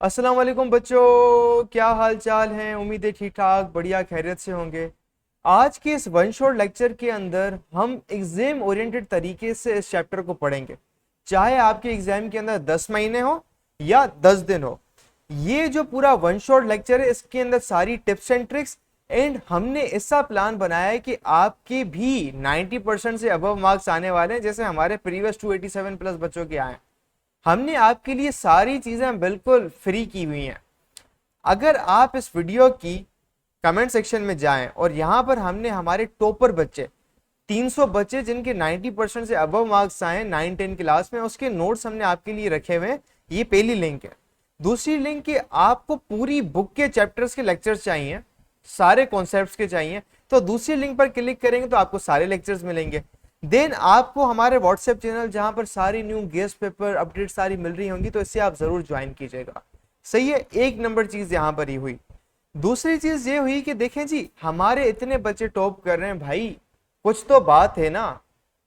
अस्सलाम वालेकुम बच्चों, क्या हाल चाल हैं। उम्मीद है ठीक ठाक बढ़िया खैरियत से होंगे। आज के इस वन शॉट लेक्चर के अंदर हम एग्जाम ओरिएंटेड तरीके से इस चैप्टर को पढ़ेंगे। चाहे आपके एग्जाम के अंदर 10 महीने हो या 10 दिन हो, ये जो पूरा वन शॉट लेक्चर है इसके अंदर सारी टिप्स एंड ट्रिक्स एंड हमने ऐसा प्लान बनाया है कि आपके भी 90% से अबव मार्क्स आने वाले हैं, जैसे हमारे प्रीवियस 287 प्लस बच्चों के आए हैं। हमने आपके लिए सारी चीजें बिल्कुल फ्री की हुई हैं। अगर आप इस वीडियो की कमेंट सेक्शन में जाएं और यहां पर हमने हमारे टॉपर बच्चे 300 बच्चे जिनके 90% से अबव मार्क्स आए 9-10 क्लास में, उसके नोट्स हमने आपके लिए रखे हुए हैं। ये पहली लिंक है। दूसरी लिंक कि आपको पूरी बुक के चैप्टर्स के लेक्चर्स चाहिए, सारे कॉन्सेप्ट्स के चाहिए, तो दूसरी लिंक पर क्लिक करेंगे तो आपको सारे लेक्चर्स मिलेंगे। देन आपको हमारे व्हाट्सएप चैनल जहां पर सारी न्यू गेस्ट पेपर अपडेट सारी मिल रही होंगी, तो इससे आप जरूर ज्वाइन कीजिएगा। सही है, एक नंबर चीज यहां पर ही हुई। दूसरी चीज ये हुई कि देखें जी, हमारे इतने बच्चे टॉप कर रहे हैं भाई, कुछ तो बात है ना।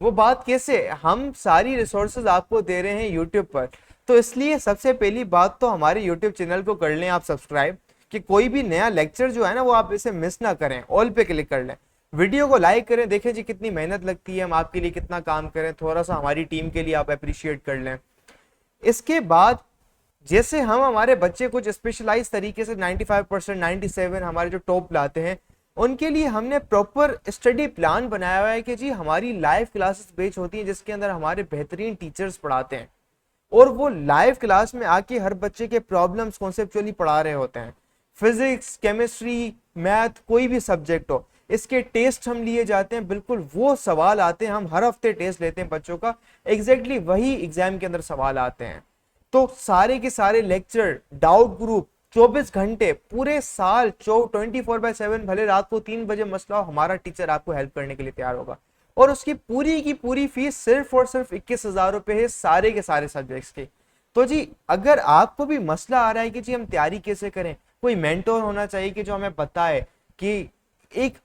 वो बात कैसे, हम सारी रिसोर्सेज आपको दे रहे हैं यूट्यूब पर, तो इसलिए सबसे पहली बात तो हमारे यूट्यूब चैनल को कर लें आप सब्सक्राइब, कि कोई भी नया लेक्चर जो है ना वो आप इसे मिस ना करें। ऑल पे क्लिक कर लें, वीडियो को लाइक करें, देखें जी कितनी मेहनत लगती है, हम आपके लिए कितना काम करें, थोड़ा सा हमारी टीम के लिए आप अप्रिशिएट कर लें। इसके बाद जैसे हम हमारे बच्चे कुछ स्पेशलाइज तरीके से 95% 97 हमारे जो टॉप लाते हैं, उनके लिए हमने प्रॉपर स्टडी प्लान बनाया हुआ है कि जी हमारी लाइव क्लासेस बेच होती हैं जिसके अंदर हमारे बेहतरीन टीचर्स पढ़ाते हैं और वो लाइव क्लास में आके हर बच्चे के प्रॉब्लम्स कॉन्सेप्चुअली पढ़ा रहे होते हैं। फिजिक्स, केमिस्ट्री, मैथ, कोई भी सब्जेक्ट हो, इसके टेस्ट हम लिए जाते हैं, बिल्कुल वो सवाल आते हैं। हम हर हफ्ते टेस्ट लेते हैं बच्चों का, एग्जैक्टली वही एग्जाम के अंदर सवाल आते हैं। तो सारे के सारे लेक्चर, डाउट ग्रुप, 24 घंटे पूरे साल 24/7, भले रात को 3 बजे मसला हो, हमारा टीचर आपको हेल्प करने के लिए तैयार होगा। और उसकी पूरी की पूरी फीस सिर्फ और सिर्फ 21,000 रुपए है, सारे के सारे सब्जेक्ट्स की। तो जी अगर आपको भी मसला आ रहा है कि जी हम तैयारी कैसे करें, कोई मेंटोर होना चाहिए कि जो हमें बताए कि एक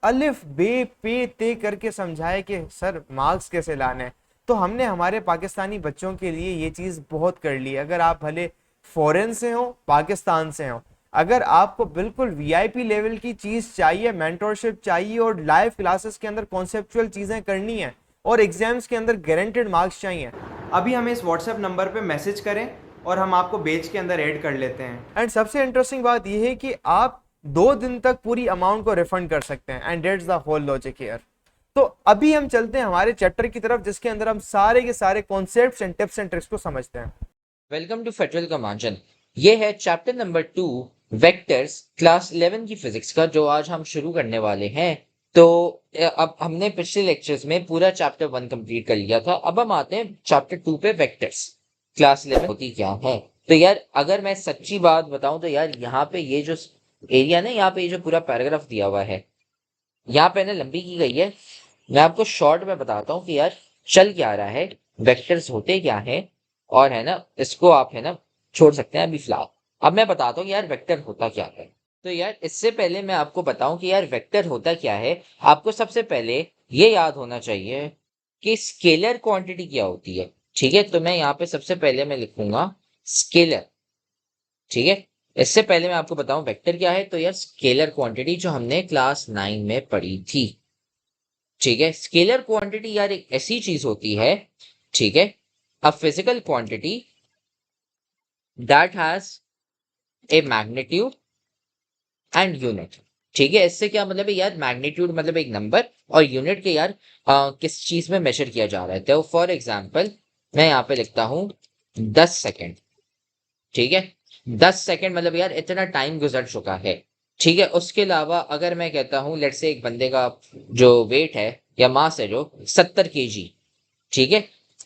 अलिफ बे पे ते करके समझाए कि सर मार्क्स कैसे लाने हैं, तो हमने हमारे पाकिस्तानी बच्चों के लिए ये चीज बहुत कर ली। अगर आप भले फॉरेन से हो, पाकिस्तान से हो, अगर आपको बिल्कुल वीआईपी लेवल की चीज चाहिए, मेंटोरशिप चाहिए और लाइव क्लासेस के अंदर कॉन्सेप्चुअल चीजें करनी है और एग्जाम्स के अंदर गारंटेड मार्क्स चाहिए, अभी हमें इस व्हाट्सएप नंबर पे मैसेज करें और हम आपको बेच के अंदर ऐड कर लेते हैं। एंड सबसे इंटरेस्टिंग बात यह है कि आप 2 दिन तक पूरी अमाउंट को रिफंड कर सकते हैं। And that's the whole logic here. तो अभी हम चलते हैं हमारे चैप्टर की तरफ जिसके अंदर हम सारे के सारे concepts and tips and tricks को समझते हैं। वेलकम टू फेडरल कमांजन। ये है चैप्टर नंबर 2, वेक्टर्स, क्लास 11 की फिजिक्स का, जो आज हम शुरू करने वाले हैं। तो अब हमने पिछले लेक्चर्स में पूरा चैप्टर 1 कंप्लीट कर लिया था। अब हम आते हैं चैप्टर 2 पे, वेक्टर्स क्लास 11 होती क्या है। तो यार अगर मैं सच्ची बात बताऊं तो यार यहाँ पे ये जो एरिया ना, यहाँ पे ये जो पूरा पैराग्राफ दिया हुआ है, यहाँ पे ना लंबी की गई है। मैं आपको शॉर्ट में बताता हूँ कि यार चल क्या रहा है, वेक्टर्स होते क्या है, और है ना इसको आप है ना छोड़ सकते हैं अभी फिलहाल। अब मैं बताता हूँ यार वेक्टर होता क्या है। तो यार इससे पहले मैं आपको बताऊं कि यार वेक्टर होता क्या है, आपको सबसे पहले ये याद होना चाहिए कि स्केलर क्वांटिटी क्या होती है। ठीक है, तो मैं यहाँ पे सबसे पहले मैं लिखूंगा स्केलर। ठीक है, इससे पहले मैं आपको बताऊं वेक्टर क्या है, तो यार स्केलर क्वांटिटी जो हमने क्लास 9 में पढ़ी थी। ठीक है, स्केलर क्वांटिटी यार एक ऐसी चीज होती है, ठीक है, a physical quantity that has a magnitude and unit. ठीक है, इससे क्या मतलब है यार, मैग्नीट्यूड मतलब एक नंबर और यूनिट के यार किस चीज में मेजर किया जा रहा है। तो फॉर एग्जांपल मैं यहाँ पे लिखता हूँ 10 सेकेंड। ठीक है, 10 सेकेंड मतलब यार इतना टाइम गुजर चुका है। ठीक है, उसके अलावा अगर मैं कहता हूँ लेट्स से एक बंदे का जो वेट है या मास है जो 70 kg। ठीक है,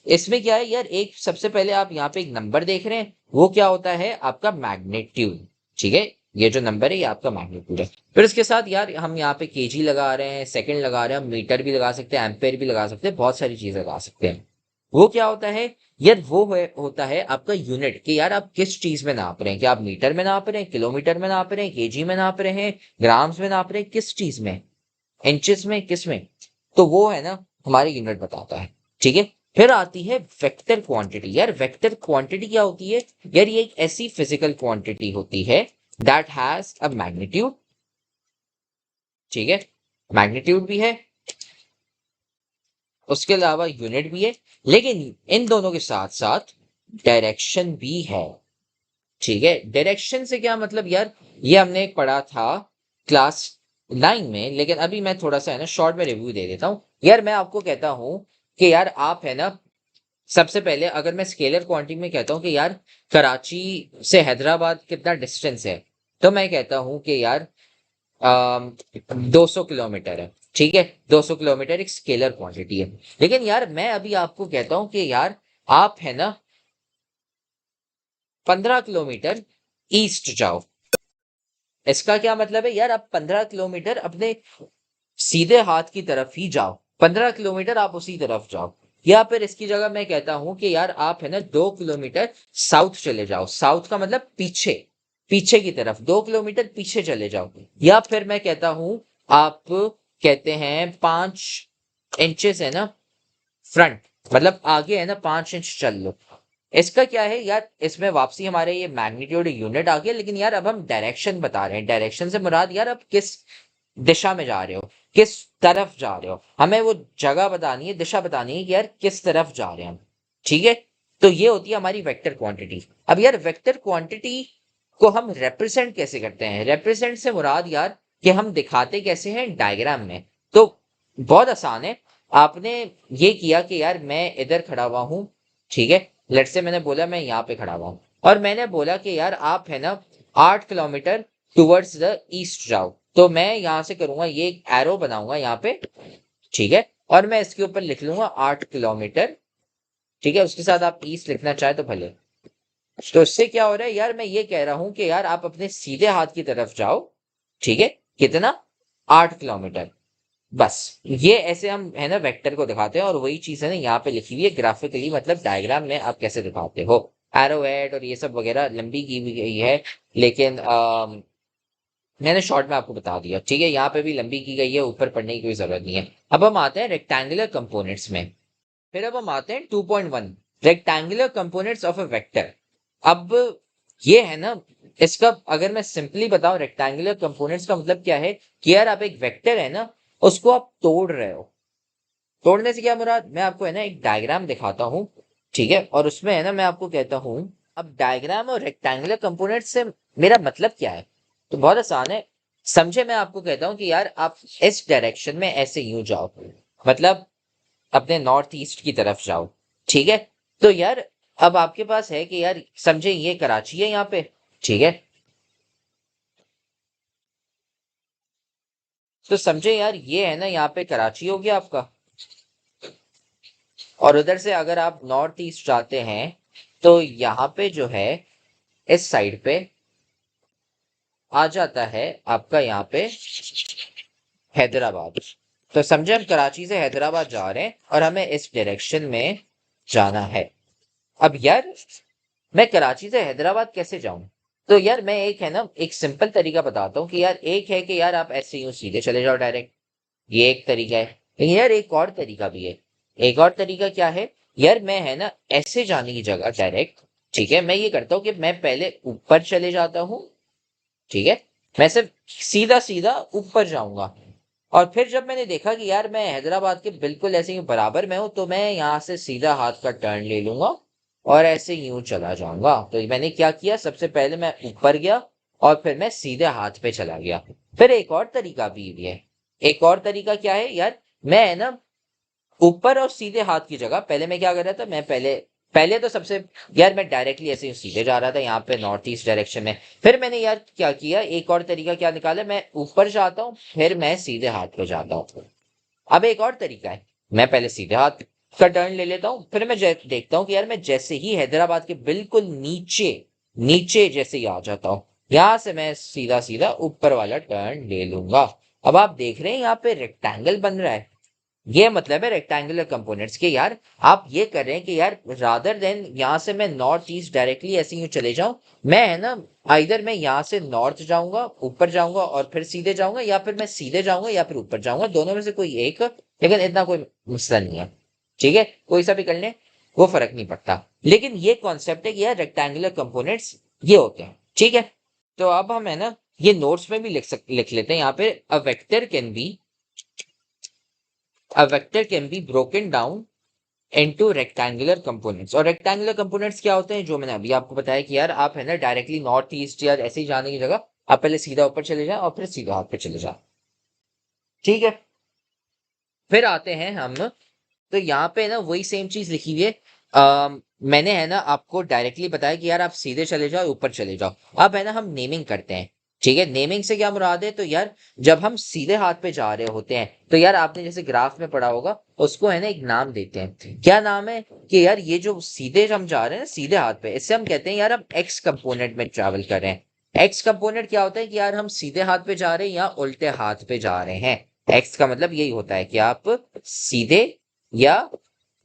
इसमें क्या है यार, एक सबसे पहले आप यहाँ पे एक नंबर देख रहे हैं, वो क्या होता है आपका मैग्नीट्यूड। ठीक है, ये जो नंबर है ये आपका मैग्नीट्यूड है। फिर इसके साथ यार हम यहाँ पे केजी लगा रहे हैं, सेकंड लगा रहे हैं, मीटर भी लगा सकते हैं, एम्पेयर भी लगा सकते हैं, बहुत सारी चीजें लगा सकते हैं। वो क्या होता है यार, होता है आपका यूनिट, कि यार आप किस चीज में नाप रहे हैं, क्या आप मीटर में नाप रहे हैं, किलोमीटर में नाप रहे हैं, केजी में नाप रहे हैं, ग्राम्स में नाप रहे हैं, किस चीज में, इंचेस में, किस में। तो वो है ना हमारे यूनिट बताता है। ठीक है, फिर आती है वेक्टर क्वांटिटी। यार वेक्टर क्वांटिटी क्या होती है? यार ये एक ऐसी फिजिकल क्वांटिटी होती है दैट हैज अ मैग्नीट्यूड, ठीक है, मैग्नीट्यूड भी है, उसके अलावा यूनिट भी है, लेकिन इन दोनों के साथ साथ डायरेक्शन भी है, ठीक है। डायरेक्शन से क्या मतलब यार, ये हमने पढ़ा था क्लास 9 में, लेकिन अभी मैं थोड़ा सा है ना शॉर्ट में रिव्यू दे देता हूँ। यार मैं आपको कहता हूँ कि यार आप है ना, सबसे पहले अगर मैं स्केलर क्वांटिटी में कहता हूँ कि यार कराची से हैदराबाद कितना डिस्टेंस है, तो मैं कहता हूँ कि यार 200 किलोमीटर है, ठीक है। 200 किलोमीटर एक स्केलर क्वांटिटी है। लेकिन यार मैं अभी आपको कहता हूं कि यार आप है ना 15 किलोमीटर ईस्ट जाओ। इसका क्या मतलब है यार, आप 15 किलोमीटर अपने सीधे हाथ की तरफ ही जाओ, 15 किलोमीटर आप उसी तरफ जाओ। या फिर इसकी जगह मैं कहता हूं कि यार आप है ना 2 किलोमीटर साउथ चले जाओ। साउथ का मतलब पीछे, पीछे की तरफ 2 किलोमीटर पीछे चले जाओ। या फिर मैं कहता हूं आप कहते हैं 5 इंचेस है ना फ्रंट, मतलब आगे है ना 5 इंच चल लो। इसका क्या है यार, इसमें वापसी हमारे ये मैग्नीट्यूड यूनिट आ गया, लेकिन यार अब हम डायरेक्शन बता रहे हैं। डायरेक्शन से मुराद यार अब किस दिशा में जा रहे हो, किस तरफ जा रहे हो, हमें वो जगह बतानी है, दिशा बतानी है कि यार किस तरफ जा रहे हैं हम, ठीक है। तो ये होती है हमारी वेक्टर क्वांटिटी। अब यार वेक्टर क्वांटिटी को हम रिप्रेजेंट कैसे करते हैं? रिप्रेजेंट से मुराद यार कि हम दिखाते कैसे हैं डायग्राम में। तो बहुत आसान है। आपने ये किया कि यार मैं इधर खड़ा हुआ हूं, ठीक है। लेट से मैंने बोला मैं यहाँ पे खड़ा हुआ हूं, और मैंने बोला कि यार आप है ना 8 किलोमीटर टुवर्ड्स द ईस्ट जाओ। तो मैं यहाँ से करूंगा, ये एक एरो बनाऊंगा यहाँ पे, ठीक है, और मैं इसके ऊपर लिख लूंगा 8 किलोमीटर, ठीक है। उसके साथ आप ईस्ट लिखना चाहे तो भले। तो इससे क्या हो रहा है यार, मैं ये कह रहा हूं कि यार आप अपने सीधे हाथ की तरफ जाओ, ठीक है। कितना? 8 किलोमीटर। बस ये ऐसे हम है ना वेक्टर को दिखाते हैं, और वही चीज है ना यहाँ पे लिखी हुई है ग्राफिकली, मतलब डायग्राम में आप कैसे दिखाते हो। एरोहेड और ये सब वगैरह लंबी की हुई गई है, लेकिन मैंने शॉर्ट में आपको बता दिया, ठीक है। यहाँ पे भी लंबी की गई है, ऊपर पढ़ने की कोई जरूरत नहीं है। अब हम आते हैं रेक्टेंगुलर कंपोनेंट्स में। फिर अब हम आते हैं 2.1, rectangular components of a vector. अब ये है ना, इसका अगर मैं सिंपली बताऊं रेक्टेंगुलर कंपोनेंट्स का मतलब क्या है कि यार आप एक वेक्टर है ना, उसको आप तोड़ रहे हो। तोड़ने से क्या मुराद, मैं आपको है ना एक डायग्राम दिखाता हूँ, ठीक है, और उसमें है ना मैं आपको कहता हूँ अब डायग्राम और रेक्टेंगुलर कंपोनेंट से मेरा मतलब क्या है। तो बहुत आसान है, समझे। मैं आपको कहता हूँ कि यार आप इस डायरेक्शन में ऐसे यूं जाओ, मतलब अपने नॉर्थ ईस्ट की तरफ जाओ, ठीक है। तो यार अब आपके पास है कि यार समझे ये कराची है यहाँ पे, ठीक है। तो समझे यार ये है ना यहाँ पे कराची हो गया आपका, और उधर से अगर आप नॉर्थ ईस्ट जाते हैं तो यहाँ पे जो है इस साइड पे आ जाता है आपका यहाँ पे हैदराबाद। तो समझे हम कराची से हैदराबाद जा रहे हैं और हमें इस डायरेक्शन में जाना है। अब यार मैं कराची से हैदराबाद कैसे जाऊं? तो यार मैं एक है ना एक सिंपल तरीका बताता हूँ कि यार एक है कि यार आप ऐसे यूं सीधे चले जाओ डायरेक्ट, ये एक तरीका है। लेकिन यार एक और तरीका भी है। एक और तरीका क्या है यार, मैं है ना ऐसे जाने की जगह डायरेक्ट, ठीक है, मैं ये करता हूँ कि मैं पहले ऊपर चले जाता हूँ, ठीक है। मैं सिर्फ सीधा सीधा ऊपर जाऊंगा, और फिर जब मैंने देखा कि यार मैं हैदराबाद के बिल्कुल ऐसे ही बराबर में हूं, तो मैं यहाँ से सीधा हाथ का टर्न ले लूंगा और ऐसे यूं चला जाऊंगा। तो मैंने क्या किया, सबसे पहले मैं ऊपर गया और फिर मैं सीधे हाथ पे चला गया। फिर एक और तरीका भी है। एक और तरीका क्या है यार, मैं है ना ऊपर और सीधे हाथ की जगह पहले मैं क्या कर रहा था, मैं पहले पहले तो सबसे यार मैं डायरेक्टली ऐसे ही सीधे जा रहा था यहाँ पे नॉर्थ ईस्ट डायरेक्शन में। फिर मैंने यार क्या किया, एक और तरीका क्या निकाला, मैं ऊपर जाता हूँ फिर मैं सीधे हाथ पे जाता हूँ। अब एक और तरीका है, मैं पहले सीधे हाथ का टर्न ले लेता हूँ, फिर मैं देखता हूँ कि यार मैं जैसे ही हैदराबाद के बिल्कुल नीचे नीचे जैसे ही आ जाता हूँ, यहां से मैं सीधा सीधा ऊपर वाला टर्न ले लूंगा। अब आप देख रहे हैं यहाँ पे रेक्टेंगल बन रहा है। ये मतलब है रेक्टेंगुलर कंपोनेंट्स के यार, आप ये कर रहे हैं कि यार रादर देन यहाँ से मैं नॉर्थ ईस्ट डायरेक्टली ऐसे ही चले जाऊं, मैं है ना इधर मैं यहाँ से नॉर्थ जाऊंगा, ऊपर जाऊंगा और फिर सीधे जाऊंगा, या फिर मैं सीधे जाऊंगा या फिर ऊपर जाऊंगा, दोनों में से कोई एक, लेकिन इतना कोई मसला नहीं है, ठीक है, कोई सा भी कर लें, वो फर्क नहीं पड़ता। लेकिन ये कॉन्सेप्ट है कि यार रेक्टेंगुलर कंपोनेंट्स ये होते हैं, ठीक है। तो अब हम है ना ये नोट्स में भी लिख लेते हैं यहाँ पे, a vector can be broken down into rectangular components. और रेक्टेंगुलर कंपोनेंट्स क्या होते हैं, जो मैंने अभी आपको बताया कि यार आप है ना डायरेक्टली नॉर्थ ईस्ट या ऐसे ही जाने की जगह आप पहले सीधा ऊपर चले जाएं और फिर सीधा हाथ पे चले जाएं, ठीक है। फिर आते हैं हम, तो यहाँ पे ना वही सेम चीज लिखी हुई है। मैंने है ना आपको डायरेक्टली बताया कि यार आप सीधे चले जाओ ऊपर चले जाओ। अब है ना हम नेमिंग करते हैं, ठीक है। नेमिंग से क्या मुराद है, तो यार जब हम सीधे हाथ पे जा रहे होते हैं तो यार आपने जैसे ग्राफ में पढ़ा होगा, उसको है ना एक नाम देते हैं। क्या नाम है कि यार ये जो सीधे हम जा रहे हैं सीधे हाथ पे, इससे हम कहते हैं यार हम एक्स कंपोनेंट में ट्रैवल कर रहे हैं। एक्स कंपोनेंट क्या होता है कि यार हम सीधे हाथ पे जा रहे हैं या उल्टे हाथ पे जा रहे हैं। एक्स का मतलब यही होता है कि आप सीधे या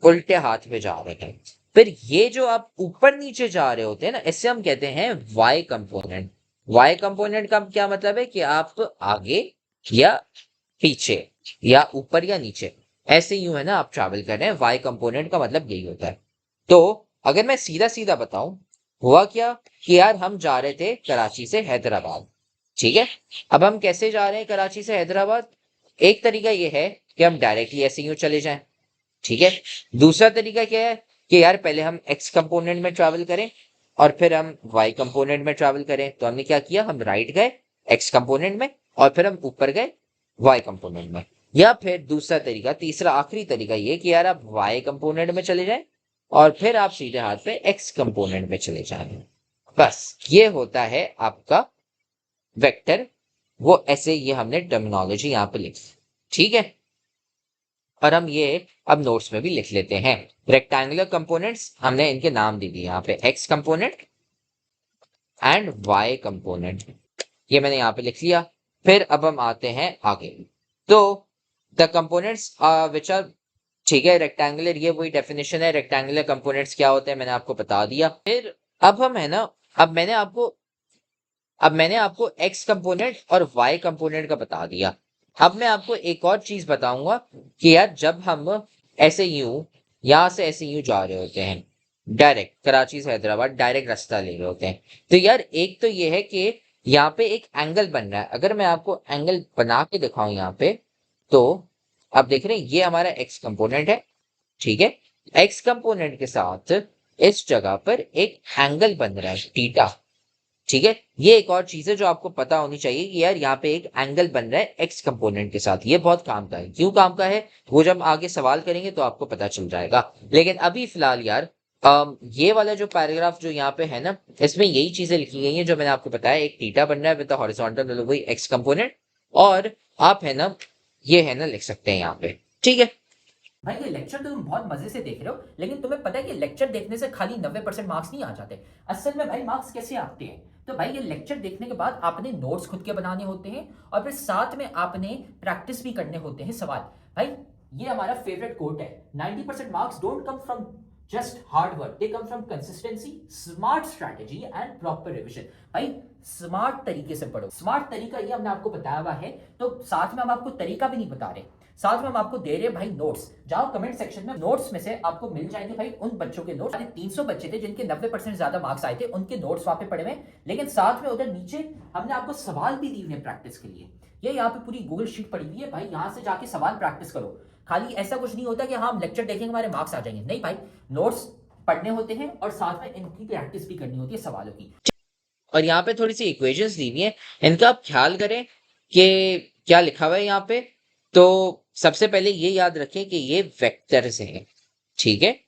उल्टे हाथ पे जा रहे हैं। फिर ये जो आप ऊपर नीचे जा रहे होते हैं ना, इससे हम कहते हैं वाई कंपोनेंट। वाई कंपोनेंट का क्या मतलब है कि आप आगे या पीछे या ऊपर या नीचे ऐसे यूं है ना आप ट्रैवल कर रहे हैं। वाई कंपोनेंट का मतलब यही होता है। तो अगर मैं सीधा सीधा बताऊं, हुआ क्या कि यार हम जा रहे थे कराची से हैदराबाद, ठीक है। अब हम कैसे जा रहे हैं कराची से हैदराबाद, एक तरीका ये है कि हम डायरेक्टली ऐसे यूं चले जाएं, ठीक है। दूसरा तरीका क्या है कि यार पहले हम एक्स कंपोनेंट में ट्रैवल करें और फिर हम वाई कंपोनेंट में ट्रैवल करें। तो हमने क्या किया, हम राइट गए एक्स कंपोनेंट में और फिर हम ऊपर गए वाई कंपोनेंट में। या फिर दूसरा तरीका, तीसरा आखिरी तरीका ये कि यार आप वाई कंपोनेंट में चले जाएं और फिर आप सीधे हाथ पे एक्स कंपोनेंट में चले जाएं। बस ये होता है आपका वेक्टर। वो ऐसे ये हमने टर्मिनोलॉजी यहाँ पे लिखी, ठीक है। और हम ये अब नोट्स में भी लिख लेते हैं। रेक्टेंगुलर कंपोनेंट्स हमने इनके नाम दे दिए यहाँ पे, X component and Y component, ये मैंने यहाँ पे लिख लिया। फिर अब हम आते हैं आगे। तो द कंपोनेंट्स विच आर, ठीक है, रेक्टेंगुलर, ये वही डेफिनेशन है। रेक्टेंगुलर कंपोनेंट्स क्या होते हैं मैंने आपको बता दिया। फिर अब हम है ना, अब मैंने आपको एक्स कंपोनेंट और वाई कंपोनेंट का बता दिया। अब मैं आपको एक और चीज बताऊंगा कि यार जब हम ऐसे यूं यहां से ऐसे यूं जा रहे होते हैं, डायरेक्ट कराची से हैदराबाद डायरेक्ट रास्ता ले रहे होते हैं, तो यार एक तो ये है कि यहाँ पे एक एंगल बन रहा है। अगर मैं आपको एंगल बना के दिखाऊं यहाँ पे, तो आप देख रहे हैं ये हमारा एक्स कंपोनेंट है, ठीक है। एक्स कंपोनेंट के साथ इस जगह पर एक एंगल बन रहा है थीटा, ठीक है। ये एक और चीज है जो आपको पता होनी चाहिए कि यार यहाँ पे एक एंगल बन रहा है एक्स कंपोनेंट के साथ। ये बहुत काम का है। क्यों काम का है वो जब आगे सवाल करेंगे तो आपको पता चल जाएगा। लेकिन अभी फिलहाल यार ये वाला जो पैराग्राफ जो यहाँ पे है ना, इसमें यही चीजें लिखी गई हैं जो मैंने आपको बताया। एक थीटा बन रहा है विद हॉरिजॉन्टल मतलब वही एक्स कंपोनेंट, और आप है ना ये है ना लिख सकते हैं यहाँ पे, ठीक है। भाई ये लेक्चर तो तुम बहुत मजे से देख रहे हो, लेकिन तुम्हें पता है कि लेक्चर देखने से खाली 90% मार्क्स नहीं आ जाते। असल में भाई मार्क्स कैसे आते हैं, तो भाई ये लेक्चर देखने के बाद आपने नोट्स खुद के बनाने होते हैं और फिर साथ में आपने प्रैक्टिस भी करने होते हैं सवाल। भाई ये हमारा फेवरेट कोट है, 90% marks don't come from just hard work, they come from consistency, smart strategy and proper revision. भाई स्मार्ट तरीके से पढ़ो। स्मार्ट तरीका ये हमने आपको बताया हुआ है, तो साथ में हम आपको तरीका भी नहीं बता रहे, साथ में हम आपको दे रहे हैं भाई नोट्स। जाओ कमेंट सेक्शन में, नोट्स में से आपको मिल जाएंगे भाई उन बच्चों के नोट्स। 300 बच्चे थे जिनके 90% ज्यादा मार्क्स आए थे, उनके नोट्स वहां पे पड़े हुए। लेकिन साथ में उधर नीचे हमने आपको सवाल भी दिए हुए प्रैक्टिस के लिए। ये यहाँ पे पूरी गूगल शीट पड़ी हुई है भाई, यहाँ से जाके सवाल प्रैक्टिस करो। खाली ऐसा कुछ नहीं होता कि हाँ हम लेक्चर देखेंगे हमारे मार्क्स आ जाएंगे, नहीं भाई, नोट्स पढ़ने होते हैं और साथ में इनकी प्रैक्टिस भी करनी होती है सवालों की। और यहाँ पे थोड़ी सी इक्वेशंस दी हुई है, इनका आप ख्याल करें कि क्या लिखा हुआ है यहाँ पे। तो सबसे पहले ये याद रखें कि ये वेक्टर्स हैं, ठीक है।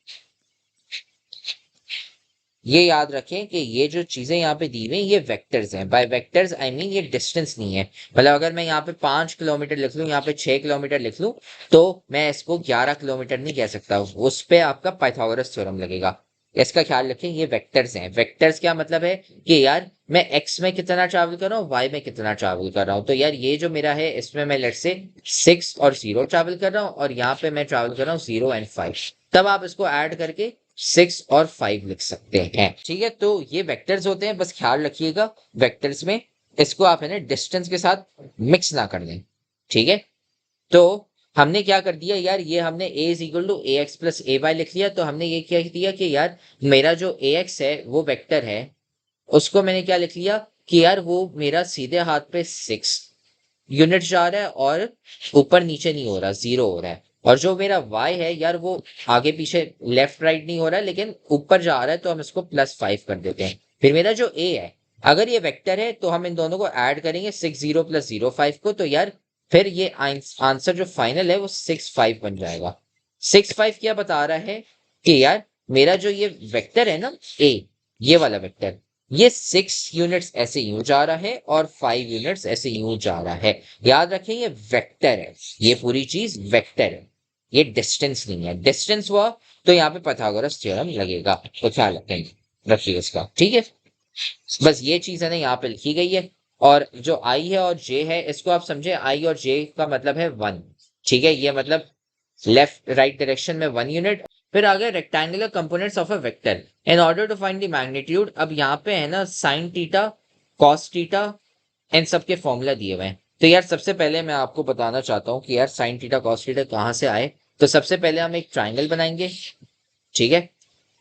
ये याद रखें कि ये जो चीजें यहाँ पे दी हुई हैं ये वेक्टर्स हैं। बाय वेक्टर्स आई मीन ये डिस्टेंस नहीं है। मतलब अगर मैं यहाँ पे 5 किलोमीटर लिख लूँ, यहाँ पे 6 किलोमीटर लिख लूँ, तो मैं इसको 11 किलोमीटर नहीं कह सकता, उस पे आपका पाइथागोरस थ्योरम लगेगा। इसका ख्याल रखें ये वेक्टर्स हैं। वेक्टर्स क्या मतलब है कि यार मैं एक्स में कितना ट्रैवल कर रहा हूँ, वाई में कितना ट्रैवल कर रहा हूँ। तो यार ये जो मेरा है इसमें मैं लेट्स से 6 और 0 ट्रैवल कर रहा हूँ और यहाँ पे मैं ट्रैवल कर रहा हूँ 0 एंड 5। तब आप इसको ऐड करके 6 और 5 लिख सकते हैं, ठीक है। तो ये वेक्टर्स होते हैं, बस ख्याल रखिएगा वेक्टर्स में इसको आप है ना डिस्टेंस के साथ मिक्स ना कर दें, ठीक है। तो हमने क्या कर दिया यार, ये हमने a is equal to A X plus A Y लिख लिया, तो हमने ये क्या किया कि यार मेरा जो ए एक्स है वो वेक्टर है, उसको मैंने क्या लिख लिया कि यार वो मेरा सीधे हाथ पे 6 यूनिट जा रहा है और ऊपर नीचे नहीं हो रहा, 0 हो रहा है। और जो मेरा y है यार वो आगे पीछे लेफ्ट राइट नहीं हो रहा है लेकिन ऊपर जा रहा है, तो हम इसको +5 कर देते हैं। फिर मेरा जो a है, अगर ये वेक्टर है तो हम इन दोनों को ऐड करेंगे 60 + 05 को, तो यार फिर ये आंसर जो फाइनल है वो 65 बन जाएगा। 65 क्या बता रहा है कि यार मेरा जो ये वेक्टर है ना a, ये वाला वेक्टर, ये 6 यूनिट्स ऐसे यूं जा रहा है और 5 यूनिट्स ऐसे यूं जा रहा है। याद रखें ये वेक्टर है, ये पूरी चीज वेक्टर है, ये डिस्टेंस नहीं है। डिस्टेंस हुआ तो यहाँ पे पाइथागोरस थ्योरम लगेगा, तो ख्याल रखिए इसका, ठीक है। बस ये चीज है ना यहाँ पे लिखी गई है। और जो आई है और जे है, इसको आप समझे, आई और जे का मतलब है 1, ठीक है, ये मतलब लेफ्ट राइट डायरेक्शन में 1 यूनिट। फिर आ गया rectangular components of a vector in order to find the magnitude. अब यहाँ पे है ना साइन थीटा, कॉस थीटा, इन सब के फॉर्मूला दिए हुए हैं। तो यार सबसे पहले मैं आपको बताना चाहता हूँ कि यार साइन थीटा कॉस थीटा कहाँ से आए। तो सबसे पहले हम एक ट्राइंगल बनाएंगे, ठीक है,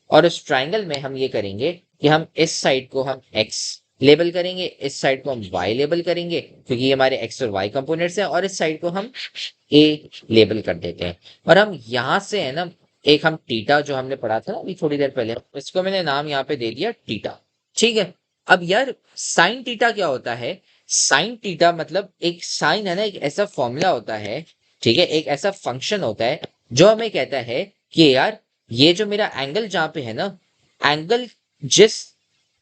और उस ट्राइंगल में हम ये करेंगे कि हम इस साइड को हम x लेबल करेंगे, इस साइड को हम y लेबल करेंगे क्योंकि ये हमारे x और y कंपोनेंट्स हैं, और इस साइड को हम a लेबल कर देते हैं। और हम यहाँ से है ना एक हम थीटा जो हमने पढ़ा था ना अभी थोड़ी देर पहले, इसको मैंने नाम यहाँ पे दे दिया थीटा, ठीक है। अब यार साइन थीटा क्या होता है? साइन थीटा मतलब एक साइन है ना, एक ऐसा फॉर्मूला होता है, ठीक है, एक ऐसा फंक्शन होता है जो हमें कहता है कि यार ये जो मेरा एंगल जहां पे है ना, एंगल जिस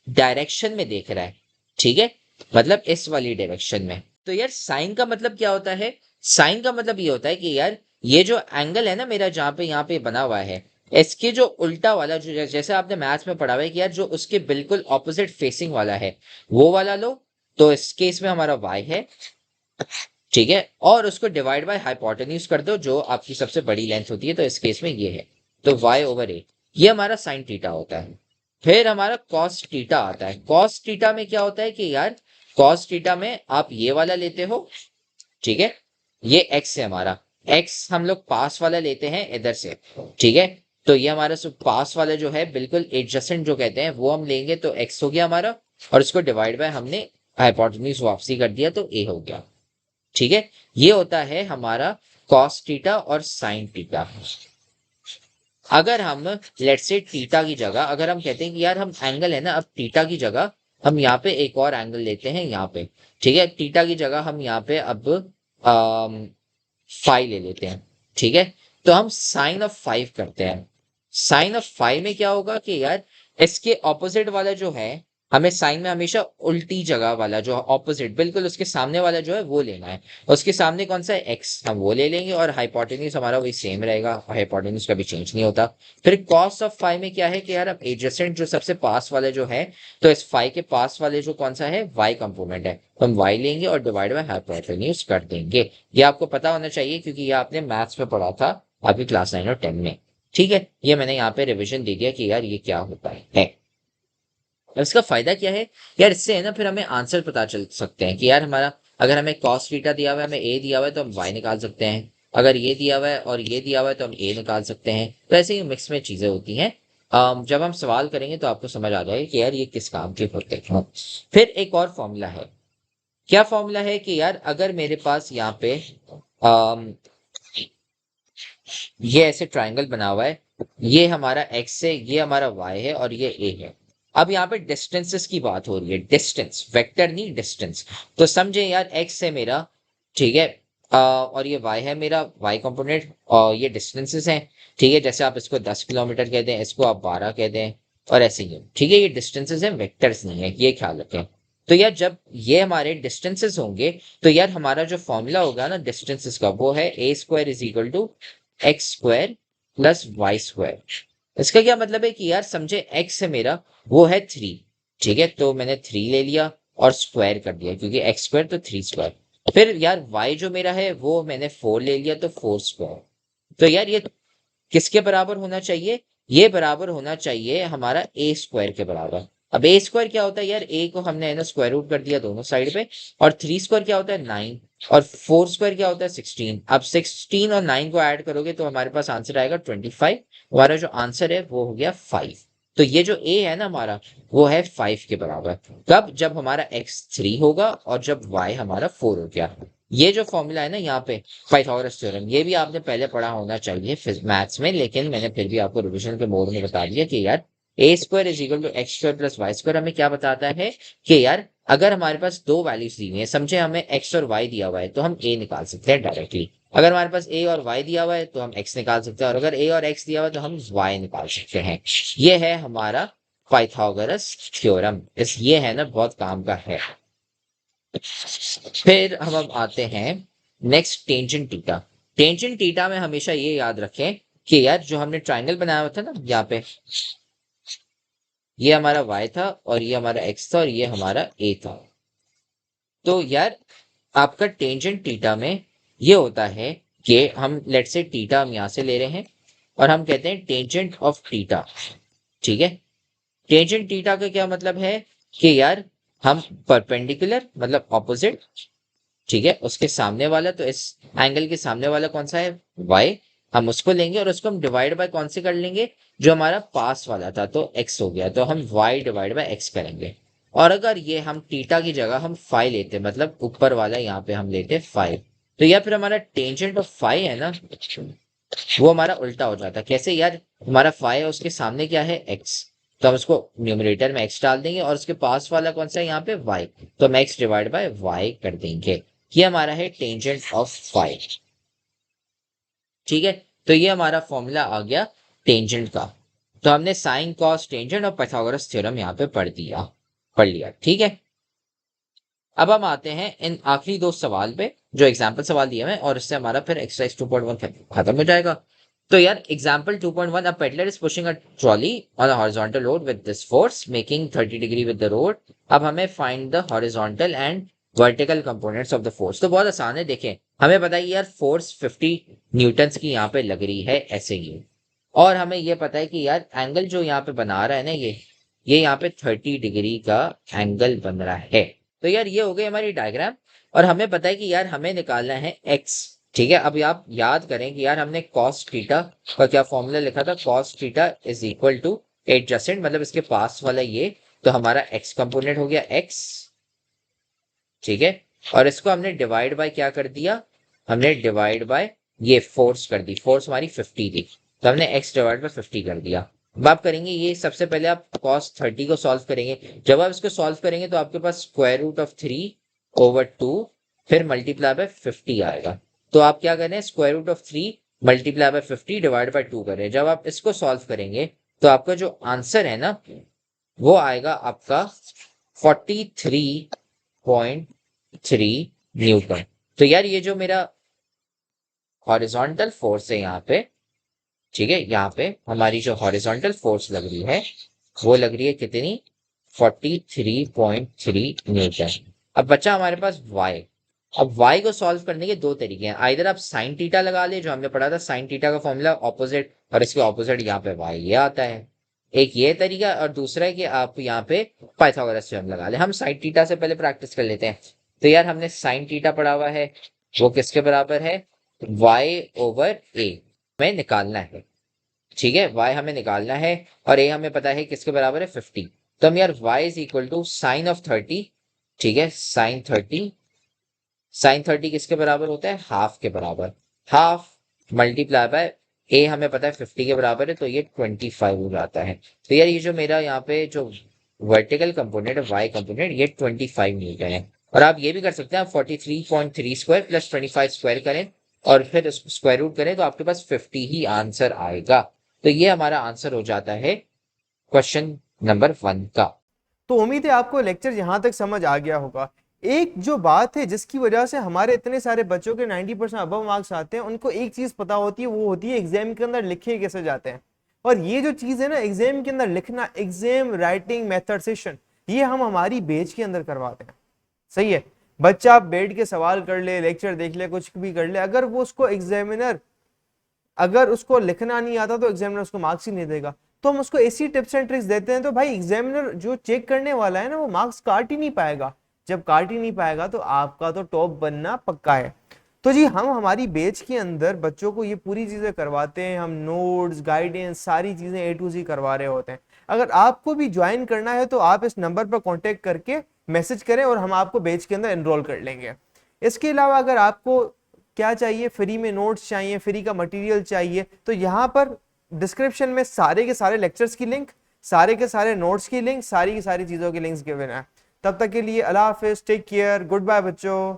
डायरेक्शन में देख रहा है, ठीक है, मतलब इस वाली डायरेक्शन में। तो यार साइन का मतलब क्या होता है? साइन का मतलब ये होता है कि यार ये जो एंगल है ना मेरा जहां पे यहाँ पे बना हुआ है, इसके जो उल्टा वाला, जो जैसे आपने मैथ्स में पढ़ा हुआ है कि यार जो उसके बिल्कुल ऑपोजिट फेसिंग वाला है वो वाला लो, तो इस केस में हमारा y है, ठीक है, और उसको डिवाइड बाय हाइपोटेन्यूज कर दो जो आपकी सबसे बड़ी लेंथ होती है, तो इस केस में ये है, तो y/a, ये हमारा साइन थीटा होता है। फिर हमारा कॉस थीटा आता है। कॉस थीटा में क्या होता है कि यार कॉस थीटा में आप ये वाला लेते हो, ठीक है, ये x है हमारा, x हम लोग पास वाला लेते हैं इधर से, ठीक है, तो ये हमारा पास वाला जो है बिल्कुल एडजेसेंट जो कहते हैं वो हम लेंगे, तो x हो गया हमारा, और इसको डिवाइड बाय हमने हाइपोटेन्यूज वापसी कर दिया तो a हो गया, ठीक है। ये होता है हमारा कॉस थीटा और साइन थीटा। अगर हम लेट्स से थीटा की जगह अगर हम कहते हैं कि यार हम एंगल है ना, अब थीटा की जगह हम यहाँ पे एक और एंगल लेते हैं यहाँ पे, ठीक है, थीटा की जगह हम यहाँ पे अब फाइव ले लेते हैं, ठीक है, तो हम साइन ऑफ 5 करते हैं। साइन ऑफ 5 में क्या होगा कि यार इसके ऑपोजिट वाला जो है, हमें साइन में हमेशा उल्टी जगह वाला जो ऑपोजिट बिल्कुल उसके सामने वाला जो है वो लेना है। उसके सामने कौन सा है? एक्स, हम वो ले लेंगे, और हाइपोटेन्यूज हमारा वही सेम रहेगा, हाइपोटेन्यूज कभी चेंज नहीं होता। फिर कॉस ऑफ 5 में क्या है कि यार अब एडजेसेंट जो सबसे पास वाले जो है, तो इस 5 के पास वाले जो कौन सा है? y कंपोनेंट है, तो हम y लेंगे और डिवाइड बाय हाइपोटेन्यूज कर देंगे। ये आपको पता होना चाहिए क्योंकि ये आपने मैथ्स में पढ़ा था आपकी क्लास 9 और 10 में, ठीक है। ये मैंने यहाँ पे रिविजन दे दिया कि यार ये क्या होता है। अब इसका फायदा क्या है यार? इससे है ना फिर हमें आंसर पता चल सकते हैं कि यार हमारा अगर हमें कॉस थीटा दिया हुआ है, हमें ए दिया हुआ है, तो हम y निकाल सकते हैं। अगर ये दिया हुआ है और ये दिया हुआ है तो हम a निकाल सकते हैं। तो ऐसे ही मिक्स में चीजें होती हैं। जब हम सवाल करेंगे तो आपको समझ आ जाएगा कि यार ये किस काम के होते हैं। फिर एक और फॉर्मूला है। क्या फॉर्मूला है कि यार अगर मेरे पास यहाँ पे अम, ये ऐसे ट्राइंगल बना हुआ है, ये हमारा x है, ये हमारा y है और ये a है। अब यहाँ पे डिस्टेंसेस की बात हो रही है, डिस्टेंस, वेक्टर नहीं डिस्टेंस। तो समझे यार x है मेरा, ठीक है, और ये y है मेरा, y कंपोनेंट, और ये डिस्टेंसेस हैं, ठीक है। जैसे आप इसको 10 किलोमीटर कह दें, इसको आप 12 कह दें, और ऐसे ही, ठीक है। ये डिस्टेंसेस हैं, वेक्टर्स नहीं है, ये ख्याल रखें। तो यार जब ये हमारे डिस्टेंसेस होंगे तो यार हमारा जो फॉर्मूला होगा ना डिस्टेंसेस का, वो है a² = x² + y²। इसका क्या मतलब है कि यार समझे x है मेरा, वो है 3, ठीक है, तो मैंने 3 ले लिया और स्क्वायर कर दिया क्योंकि x² तो 3²। फिर यार y जो मेरा है वो मैंने 4 ले लिया, तो 4²। तो यार ये किसके बराबर होना चाहिए? ये बराबर होना चाहिए हमारा a² के बराबर। अब ए स्क्वायर क्या होता है यार, ए को हमने है ना स्क्वायर रूट कर दिया दोनों साइड पे, और 3 स्क्वायर क्या होता है 9, और 4 स्क्वायर क्या होता है 16। अब 16 और 9 को ऐड करोगे तो हमारे पास आंसर आएगा 25। हमारा जो आंसर है वो हो गया 5। तो ये जो ए है ना हमारा, वो है 5 के बराबर। कब? जब हमारा x 3 होगा और जब y हमारा 4 हो गया। ये जो फॉर्मूला है ना यहाँ पे पाइथागोरस थ्योरम, ये भी आपने पहले पढ़ा होना चाहिए मैथ्स में, लेकिन मैंने फिर भी आपको रिविजन के मोड में बता दिया कि यार a square is equal to x square plus y square हमें क्या बताता है कि यार अगर हमारे पास दो वैल्यूज दी हुई है, समझे हमें एक्स और वाई दिया हुआ है तो हम ए निकाल सकते हैं डायरेक्टली। अगर हमारे पास ए और वाई दिया हुआ है तो हम एक्स निकाल सकते हैं, और अगर ए और एक्स दिया हुआ है तो हम वाई निकाल सकते हैं। ये है हमारा पाइथागोरस थ्योरम। इस ये है ना बहुत काम का है। फिर हम अब आते हैं next tangent theta. Tangent theta में हमेशा ये याद रखें कि यार जो हमने ट्राइंगल बनाया हुआ था ना यहाँ पे, ये हमारा y था और ये हमारा x था और ये हमारा a था। तो यार आपका टेंजेंट थीटा में ये होता है कि हम लेट्स से थीटा हम यहाँ से ले रहे हैं और हम कहते हैं टेंजेंट ऑफ थीटा। ठीक है, टेंजेंट थीटा का क्या मतलब है कि यार हम परपेंडिकुलर मतलब ऑपोजिट, ठीक है, उसके सामने वाला, तो इस एंगल के सामने वाला कौन सा है y, हम उसको लेंगे और उसको हम डिवाइड बाय कौन से कर लेंगे, जो हमारा पास वाला था तो x हो गया, तो हम y डिवाइड बाय x करेंगे। और अगर ये हम थीटा की जगह हम फाई लेते, मतलब ऊपर वाला यहाँ पे हम लेते फाई, तो या फिर हमारा टेंजेंट ऑफ फाई है ना वो हमारा उल्टा हो जाता। कैसे यार, हमारा फाई है उसके सामने क्या है x, तो हम उसको न्यूमरेटर में x डाल देंगे और उसके पास वाला कौन सा है यहाँ पे y, तो हम x डिवाइड बाय y कर देंगे। ये हमारा है टेंजेंट ऑफ फाई। ठीक है, तो ये हमारा फॉर्मूला आ गया टेंजेंट का। तो हमने साइन कॉस टेंजेंट और पाइथागोरस थ्योरम यहाँ पे पढ़ लिया। ठीक है, अब हम आते हैं इन आखिरी दो सवाल पे जो एग्जाम्पल सवाल दिए हैं, और इससे हमारा फिर एक्सरसाइज 2.1 खत्म हो जाएगा। तो यार example 2.1, a peddler is pushing a trolley on a horizontal road with this force making 30 degree with the road. अब हमें find the horizontal and vertical components of the force. तो बहुत आसान है, देखें हमें पता है यार फोर्स 50 न्यूटन्स की यहाँ पे लग रही है ऐसे ही, और हमें ये पता है कि यार एंगल जो यहाँ पे बना रहा है ना ये यहाँ पे 30 डिग्री का एंगल बन रहा है। तो यार ये हो गई हमारी डायग्राम, और हमें पता है कि यार हमें निकालना है x। ठीक है, अब आप याद करें कि यार हमने cos थीटा का क्या फॉर्मूला लिखा था, cos theta is equal two adjacent, मतलब इसके पास वाला ये, तो हमारा x कंपोनेंट हो गया x। ठीक है, और इसको हमने डिवाइड बाय क्या कर दिया, हमने डिवाइड बाय ये फोर्स कर दी, फोर्स हमारी 50 थी तो हमने x डिवाइड बाय 50 कर दिया। अब आप करेंगे ये, सबसे पहले आप cos 30 को सॉल्व करेंगे। जब आप इसको सॉल्व करेंगे तो आपके पास स्क्वायर रूट ऑफ 3/2 फिर मल्टीप्लाई बाय 50 आएगा। तो आप क्या करें, square root of 3 multiply by 50 divide by 2 करें। जब आप इसको सॉल्व करेंगे तो आपका जो आंसर है ना वो आएगा आपका 43.3 न्यूटन। तो यार ये जो मेरा हॉरिजॉन्टल फोर्स है यहाँ पे, ठीक है, यहाँ पे हमारी जो हॉरिजॉन्टल फोर्स लग रही है वो लग रही है कितनी, 43.3 न्यूटन। अब बचा हमारे पास y। अब y को सॉल्व करने के दो तरीके हैं, आइदर आप साइन थीटा लगा ले, जो हमने पढ़ा था साइन थीटा का फॉर्मूला ऑपोजिट, और इसके ऑपोजिट यहाँ पे y ये आता है, एक ये तरीका, और दूसरा है कि आप यहाँ पे पाइथागोरस थ्योरम लगा ले। हम साइन थीटा से पहले प्रैक्टिस कर लेते हैं। तो यार हमने साइन थीटा पढ़ा हुआ है, वो किसके बराबर है, y/a में निकालना है। ठीक है, y हमें निकालना है और a हमें पता है किसके बराबर है 50। तो हम यार y is equal to sine of 30, ठीक है, साइन 30 किसके बराबर होता है, हाफ के बराबर, हाफ मल्टीप्लाई बाय a हमें पता है 50 के बराबर है, तो ये 25 हो जाता है। तो यार ये जो मेरा यहाँ पे जो वर्टिकल कंपोनेंट है y कंपोनेंट, ये 25 न्यूटन है। और आप ये भी कर सकते हैं, आप 43.3 स्क्वायर प्लस 25 स्क्वायर करें और फिर स्क्वायर रूट करें तो आपके पास 50 ही आंसर आएगा। तो ये हमारा आंसर हो जाता है क्वेश्चन नंबर 1 का। तो उम्मीद है आपको लेक्चर यहाँ तक समझ आ गया होगा। एक जो बात है जिसकी वजह से हमारे इतने सारे बच्चों के 90% अबव मार्क्स आते हैं, उनको एक चीज पता होती है, वो होती है एग्जाम के अंदर लिखे कैसे जाते हैं। और ये जो चीज है ना एग्जाम के अंदर लिखना, एग्जाम राइटिंग मेथड सेशन, ये हम हमारी बैच के अंदर करवाते हैं। सही है, बच्चा बैठ के सवाल कर ले, लेक्चर देख ले, कुछ भी कर ले, अगर वो उसको एग्जामिनर अगर उसको लिखना नहीं आता तो एग्जामिनर उसको मार्क्स ही नहीं देगा। तो हम उसको ऐसी टिप्स एंड ट्रिक्स देते हैं, तो भाई एग्जामिनर जो चेक करने वाला है ना वो मार्क्स काट ही नहीं पाएगा। जब काट ही नहीं पाएगा तो आपका तो टॉप बनना पक्का है। तो जी हम हमारी बैच के अंदर बच्चों को ये पूरी चीजें करवाते हैं, हम नोट्स गाइडेंस सारी चीजें A to Z करवा रहे होते हैं। अगर आपको भी ज्वाइन करना है तो आप इस नंबर पर कांटेक्ट करके मैसेज करें और हम आपको बैच के अंदर एनरोल कर लेंगे। इसके अलावा अगर आपको क्या चाहिए, फ्री में नोट्स चाहिए, फ्री का मटेरियल चाहिए, तो यहाँ पर डिस्क्रिप्शन में सारे के सारे लेक्चर्स की लिंक, सारे के सारे नोट्स की लिंक, सारी की सारी चीजों की लिंक्स गिवन है। तब तक के लिए अल्लाह हाफिज, टेक केयर, गुड बाय बच्चों।